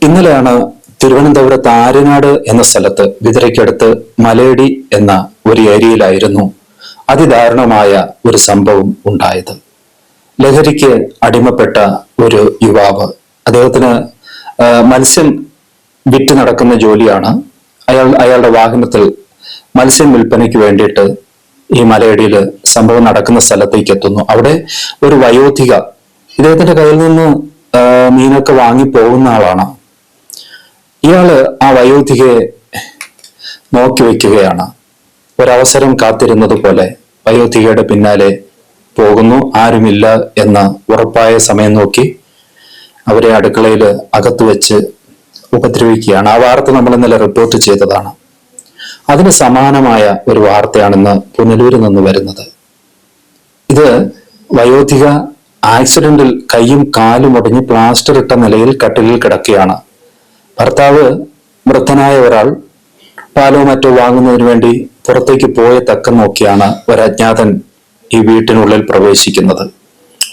ഇന്നലെയാണ് തിരുവനന്തപുരത്ത് ആര്യനാട് എന്ന സ്ഥലത്ത് വിതരയ്ക്കടുത്ത് മലയടി എന്ന ഒരു ഏരിയയിലായിരുന്നു അതിദാരുണമായ ഒരു സംഭവം ഉണ്ടായത്. ലഹരിക്ക് അടിമപ്പെട്ട ഒരു യുവാവ്, അദ്ദേഹത്തിന് മത്സ്യം വിറ്റ് നടക്കുന്ന ജോലിയാണ്. അയാളുടെ വാഹനത്തിൽ മത്സ്യം വിൽപ്പനയ്ക്ക് വേണ്ടിയിട്ട് ഈ മലയടിയിൽ സംഭവം നടക്കുന്ന സ്ഥലത്തേക്ക് എത്തുന്നു. അവിടെ ഒരു വയോധിക ഇദ്ദേഹത്തിന്റെ കയ്യിൽ നിന്ന് മീനൊക്കെ വാങ്ങി പോകുന്ന ആളാണ്. ഇയാള് ആ വയോധികയെ നോക്കി വയ്ക്കുകയാണ്. ഒരവസരം കാത്തിരുന്നത് പോലെ വയോധികയുടെ പിന്നാലെ പോകുന്നു. ആരുമില്ല എന്ന് ഉറപ്പായ സമയം നോക്കി അവരെ അടുക്കളയിൽ അകത്തു വെച്ച് ഉപദ്രവിക്കുകയാണ്. ആ വാർത്ത നമ്മൾ ഇന്നലെ റിപ്പോർട്ട് ചെയ്തതാണ്. അതിന് സമാനമായ ഒരു വാർത്തയാണിന്ന് പുനലൂരിൽ നിന്ന് വരുന്നത്. ഇത് വയോധിക ആക്സിഡന്റിൽ കൈയും കാലും ഒടിഞ്ഞ് പ്ലാസ്റ്റർ ഇട്ട നിലയിൽ കട്ടിലിൽ കിടക്കുകയാണ്. ഭർത്താവ്, വൃദ്ധനായ ഒരാൾ, പാലോ മറ്റോ വാങ്ങുന്നതിന് വേണ്ടി പുറത്തേക്ക് പോയ തക്കം നോക്കിയാണ് ഒരു അജ്ഞാതൻ ഈ വീട്ടിനുള്ളിൽ പ്രവേശിക്കുന്നത്.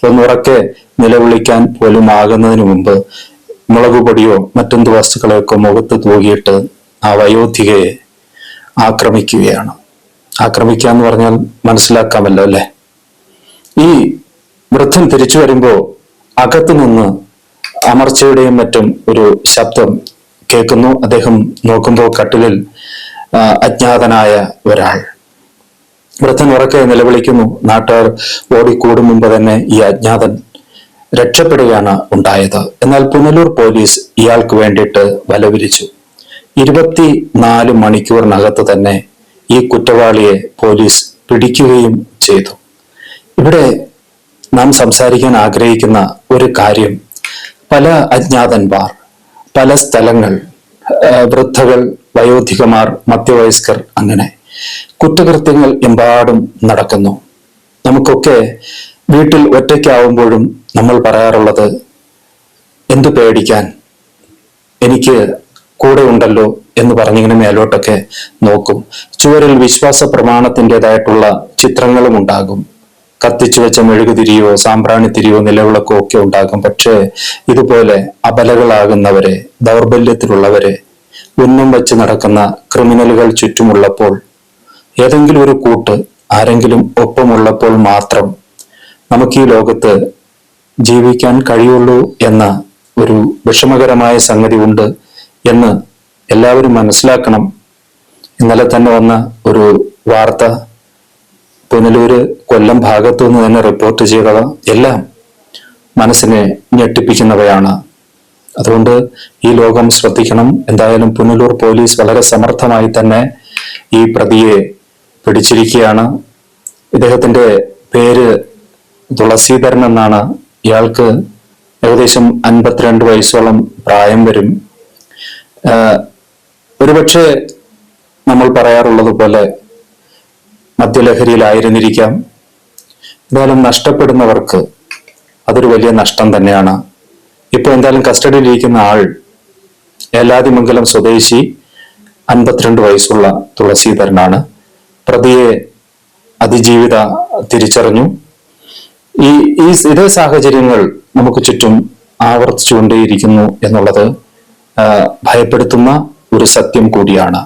ഒന്നുറക്കെ നിലവിളിക്കാൻ പോലും ആകുന്നതിന് മുമ്പ് മുളകുപൊടിയോ മറ്റെന്ത് വസ്തുക്കളെയൊക്കെ മുഖത്ത് തൂകിയിട്ട് ആ വയോധികയെ ആക്രമിക്കുകയാണ്. ആക്രമിക്കുക എന്ന് പറഞ്ഞാൽ മനസ്സിലാക്കാമല്ലോ അല്ലെ? ഈ വൃദ്ധൻ തിരിച്ചു വരുമ്പോ അകത്തു നിന്ന് അമർച്ചയുടെയും മറ്റും ഒരു ശബ്ദം കേൾക്കുന്നു. അദ്ദേഹം നോക്കുമ്പോൾ കട്ടിലിൽ അജ്ഞാതനായ ഒരാൾ. വൃദ്ധൻ ഉറക്കെ നിലവിളിക്കുന്നു. നാട്ടുകാർ ഓടിക്കൂടും മുമ്പ് തന്നെ ഈ അജ്ഞാതൻ രക്ഷപ്പെടുകയാണ് ഉണ്ടായത്. എന്നാൽ പുനലൂർ പോലീസ് ഇയാൾക്ക് വേണ്ടിയിട്ട് വലവിരിച്ചു. 24 മണിക്കൂറിനകത്ത് തന്നെ ഈ കുറ്റവാളിയെ പോലീസ് പിടിക്കുകയും ചെയ്തു. ഇവിടെ നാം സംസാരിക്കാൻ ആഗ്രഹിക്കുന്ന ഒരു കാര്യം, പല അജ്ഞാതന്മാർ, പല സ്ഥലങ്ങൾ, വൃദ്ധകൾ, വയോധികമാർ, മധ്യവയസ്കർ, അങ്ങനെ കുറ്റകൃത്യങ്ങൾ എമ്പാടും നടക്കുന്നു. നമുക്കൊക്കെ വീട്ടിൽ ഒറ്റയ്ക്കാവുമ്പോഴും നമ്മൾ പറയാറുള്ളത്, എന്തു പേടിക്കാൻ, എനിക്ക് കൂടെ ഉണ്ടല്ലോ എന്ന് പറഞ്ഞിങ്ങനെ മേലോട്ടൊക്കെ നോക്കും. ചുവരിൽ വിശ്വാസ പ്രമാണത്തിൻ്റെതായിട്ടുള്ള ചിത്രങ്ങളും ഉണ്ടാകും. കത്തിച്ചു വെച്ച മെഴുകുതിരിയോ സാമ്പ്രാണിത്തിരിയോ നിലവിളക്കോ ഒക്കെ ഉണ്ടാകും. പക്ഷേ ഇതുപോലെ അബലകളാകുന്നവരെ, ദൗർബല്യത്തിലുള്ളവരെ, ഉന്നം വെച്ച് നടക്കുന്ന ക്രിമിനലുകൾ ചുറ്റുമുള്ളപ്പോൾ, ഏതെങ്കിലും ഒരു കൂട്ട്, ആരെങ്കിലും ഒപ്പമുള്ളപ്പോൾ മാത്രം നമുക്ക് ഈ ലോകത്ത് ജീവിക്കാൻ കഴിയുള്ളൂ എന്ന ഒരു വിഷമകരമായ സംഗതി ഉണ്ട് എന്ന് എല്ലാവരും മനസ്സിലാക്കണം. ഇന്നലെ തന്നെ വന്ന ഒരു വാർത്ത, പുനലൂര്, കൊല്ലം ഭാഗത്തു നിന്ന് തന്നെ റിപ്പോർട്ട് ചെയ്തത് എല്ലാം മനസ്സിനെ ഞെട്ടിപ്പിക്കുന്നവയാണ്. അതുകൊണ്ട് ഈ ലോകം ശ്രദ്ധിക്കണം. എന്തായാലും പുനലൂർ പോലീസ് വളരെ സമർത്ഥമായി തന്നെ ഈ പ്രതിയെ പിടിച്ചിരിക്കുകയാണ്. ഇദ്ദേഹത്തിന്റെ പേര് തുളസീധരൻ എന്നാണ്. ഇയാൾക്ക് ഏകദേശം 52 വയസ്സോളം പ്രായം വരും. ഒരുപക്ഷെ നമ്മൾ പറയാറുള്ളത് പോലെ മദ്യലഹരിയിലായിരുന്നിരിക്കാം. എന്തായാലും നഷ്ടപ്പെടുന്നവർക്ക് അതൊരു വലിയ നഷ്ടം തന്നെയാണ്. ഇപ്പൊ എന്തായാലും കസ്റ്റഡിയിലിരിക്കുന്ന ആൾ ഏലാതിമംഗലം സ്വദേശി 52 വയസ്സുള്ള തുളസീധരനാണ്. പ്രതിയെ അതിജീവിത തിരിച്ചറിഞ്ഞു. ഇതേ സാഹചര്യങ്ങൾ നമുക്ക് ചുറ്റും ആവർത്തിച്ചുകൊണ്ടേയിരിക്കുന്നു എന്നുള്ളത് ഭയപ്പെടുത്തുന്ന ഒരു സത്യം കൂടിയാണ്.